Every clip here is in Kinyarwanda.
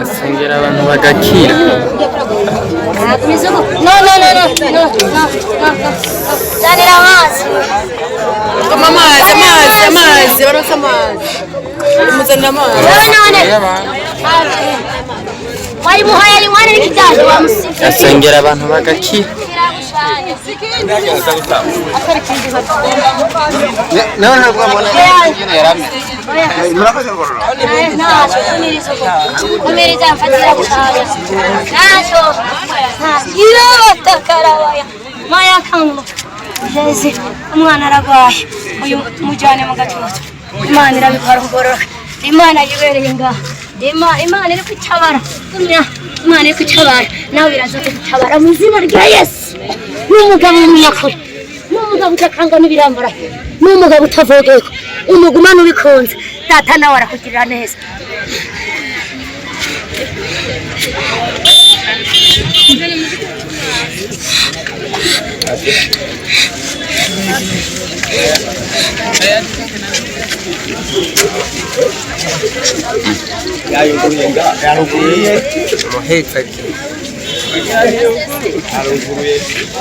asengera abantu bagakira. No. Zanira amazi. Amazi, baronse amazi. Muzanira amazi. Wari muhaye mwana n'ikijyaje wamusifye. Asengera abantu bagakira. No, mbona ingene yarame. Murakoze ngororo. Umiriza mfatira gushaya. Nacho. Iyo batakarabaya. Maya kango. Jezi umwana aragwaye. Uyu mujyane mu gatuza. Imana irabikora kugororoka. Imana yibereye nga. Imana iri kutabara. Imana iri kutabara. Nawe biraza kutabara mu izina rya Yesu. N'umugabo w'umunyakuri. N'umugabo utakangwa n'ibirambara. N'umugabo utavogeka. Umugumana ubikunze. Data nawe arakugirira neza.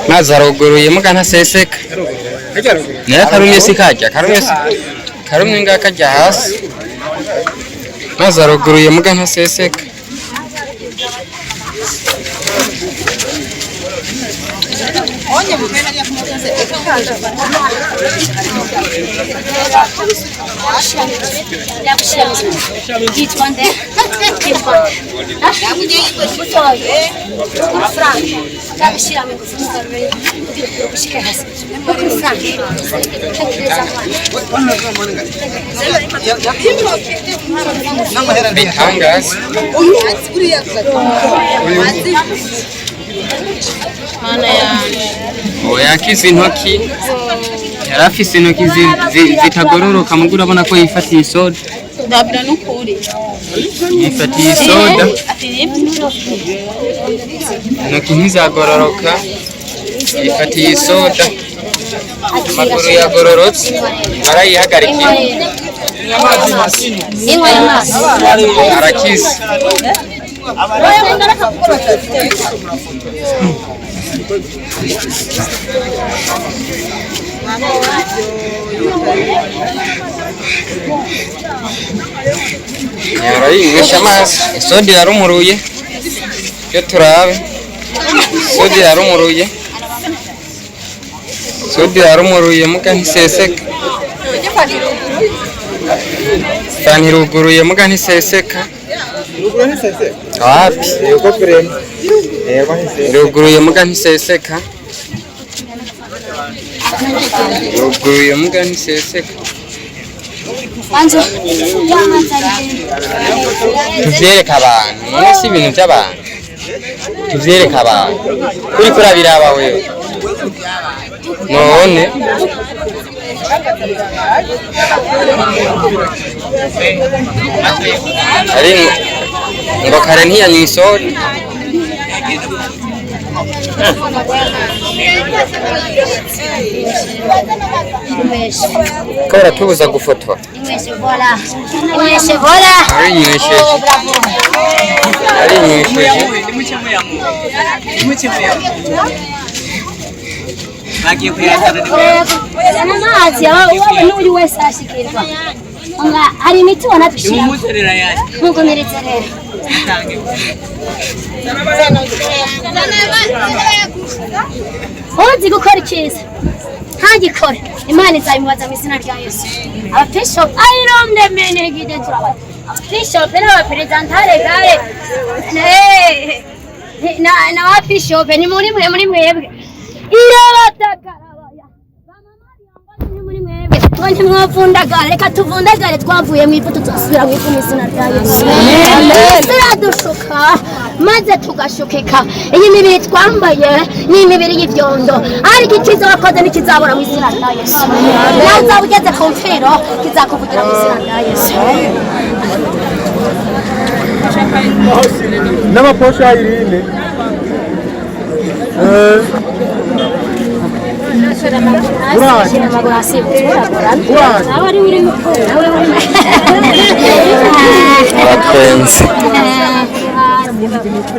Nazaruguruye mugana seseka. Ne karumye sikajya, karumye ngakajya hasi. Nazaruguruye mugana seseka. Onye mupenda ya kumutse ekakanja Mana yanjye oya kisi intoki yarafise intoki zitagororoka mugo urabona ko yifatiye isoda ndabira n'ukuri yifatiye isoda intoki ntizagororoka yifatiye isoda amaguru yagororotse arayihagarikiye arakize yarayinywesha amazi isodi yarumuruye yo turabe isodi yarumuruye muga ntiseseka Faniruguruye muga ntiseseka wapi ruguruye muga ntiseseka ruguruye muga ntiseseka tuvyereka abantu none si ibintu by'abantu tuvyereka abantu kuri kurabiraba wewe none ari ngo kare ntiyanywa isoda ko baratubuza gufotora arinywesheje bagiye kuyazana amazi wowe n'uyu wese arashikirwa hari imiti wanadushyira nkuko meretse rero uzi gukora icyiza ntagikore imana izabimubaza mu izina rya Yesu ababishopu ayiromde mene gide turabona ababishopu n'abaperezantare gare n'ababishopu ni muri mwebwe irabatakara muri mwebwe twanje mwavundagara reka tuvundagare twavuye mu ivu tuzasubira mu ivu mu izina rya Yesu turadushuka maze tugashukika iyi mibiri twambaye ni imibiri y'ivyondo ariko ikiza wakoze nikizabura mu izina rya Yesu nazaba ugeze ku mfiro kizakuvugira mu izina rya Yesu n'amaposha y'irine abatwenzi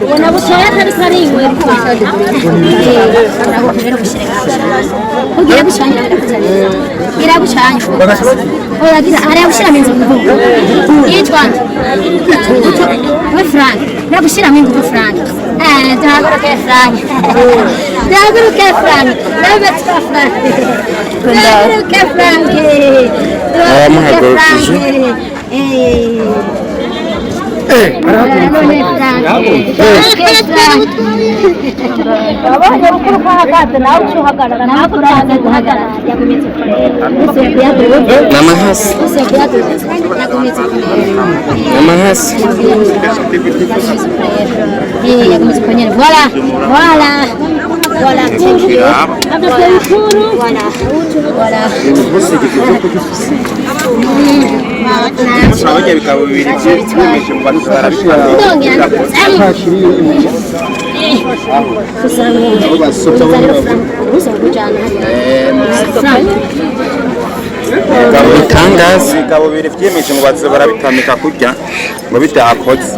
ubona bucaya atari karingwe kugira gushanya gira gushanya gira ari gushira minzo yitwa we frank na gushira minzo frank daguruke frank nabatwa frank daguruke frank Abajya bikaba bibiri byemeje mu bantu barabishaka bitangaza bikaba bibiri byemeje mu bantu barabitamika kurya ngo bitakoze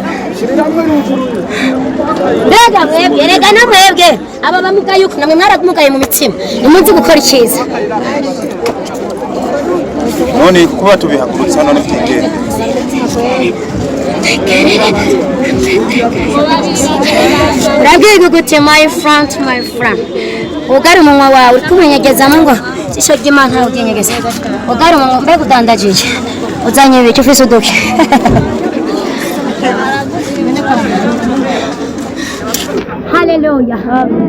mbega mwebwe rega na mwebwe aba bamugaye uko namwe mwaramugaye mu mitsima nimunzi gukora icyiza none kuba tubihagurutsa none twigende urabwiga gute my friend ugari umunwa wawe uri kubinyegezamo ngo isho ry'imana ntawe ugenyegeza ugari umunwa mbega udandagije uzanyibira icyo ufise uduke haleluya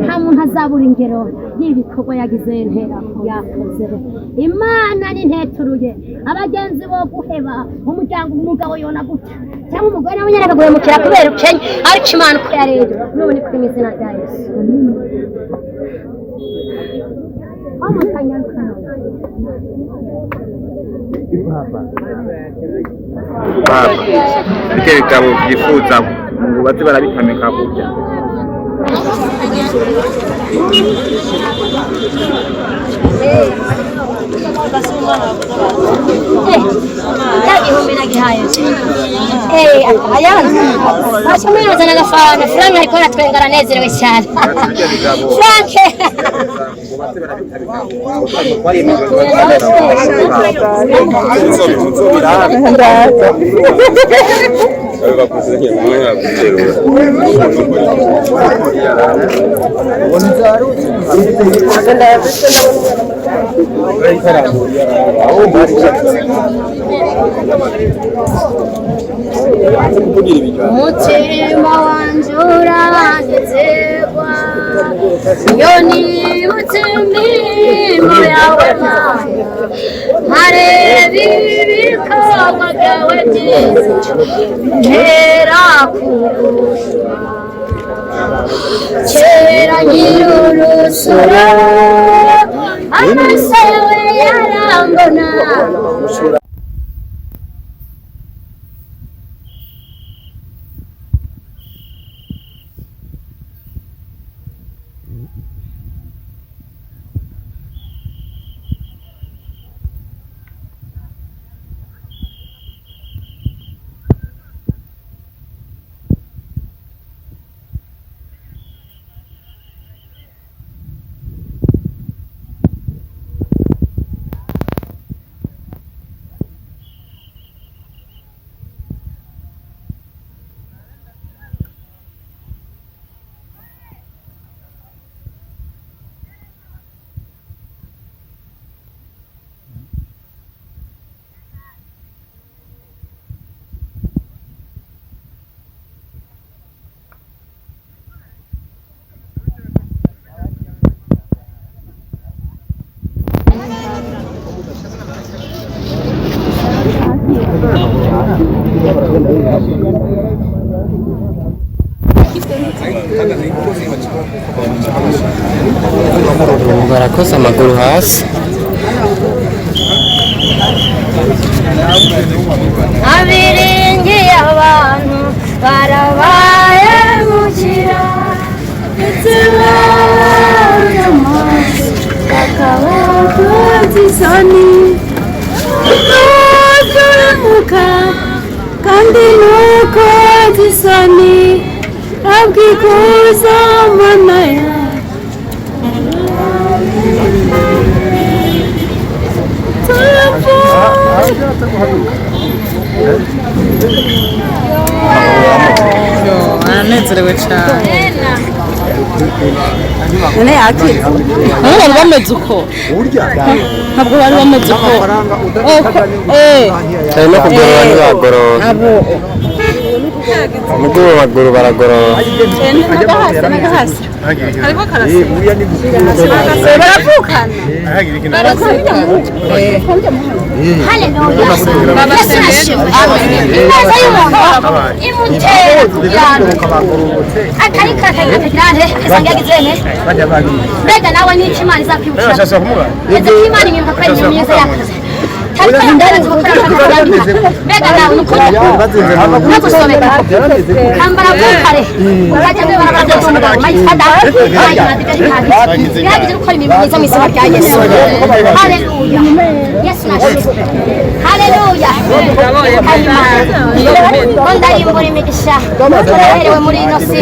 nta muntu azabura ingero y'ibikorwa yagize ntera yakoze imana ni nteturuye abagenzi bo guheba umuryango umugabo yona gutya cyangwa umugore nawe nyine akaguhemukira kubera ukenye ariko imana uko yarebye none kuri mu izina rya yesu ibitabo byifuza ngo baze barabitamika kurya Frank ariko aratwengana anezerewe cyane Frank mutima wanje uranezerwa iyo nibutse imirimo yawe nkareba ibikorwa byawe byiza ntera kugushima kera nkiri urusoro amaso yawe yarambona barakoze amaguru hasi abiringiye abantu barabayemukira ndetse n'amazi kabakoze isoni nukuremuka kandi nukoze isoni abwikuza mana yawe aranezerewe cyane none yakira bari bameze uko ntabwo bari bameze uko cyane no kugorora ntibagorora umuguru w'amaguru baragorora harimo karasi baravukana ineza y'umuntu imutera kugira ngo akarika kagirane asanga yagizene mbega nawe n'iki Imana izakwibukira ndetse ko Imana inyumva ko ari myiza yakoze ariko ndara tukora mbega nawe n'ukuri no gusomeka kambara bukare urajya mbere barabaraga mayifada yagize gukora imirimo myiza mu izina rya Yesu haleluya Yesu nashimwe haleluya ndayimbura imigisha turaherewe muri ino si